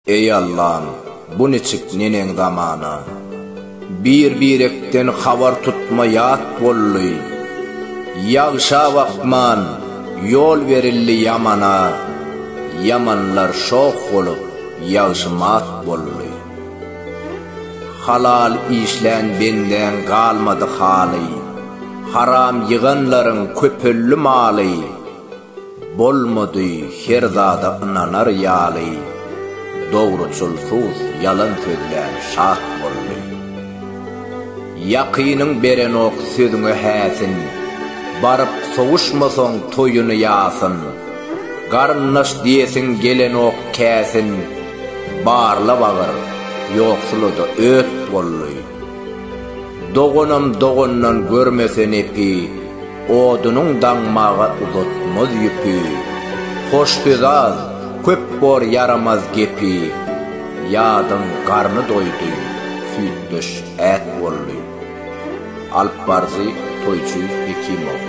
Ey Allah'ım, bu neçik neneň zamana, bir-birekden habar tutma yat bolly, ýagşa bakman, yol verilli yamana, yamanlar şoq bolup, ýagşymat bolly. Halal işlän benden galmady haly, haram ýyganlaryň köpüllü maly, bolmady her zada inanar ýaly. Dogruçulsuz yalan sözler şat bolly. Yakynyň beren ok sözüňe häsin, barıp sowuşmasaň toýuny ýasyn. Garnaş diýesiň gelen ok käsin, barla bagyr, ýoksuluda öt bolly. Dogonam dogondan görmesen epi, odunyň daňmaga uzatmaz ýüpi. Hoş tezaz, köp bor yaramaz gepi, ýadyň garny doýdy, süýtdüş ät bolly. Alp Barzy, Toyçu Hekimow.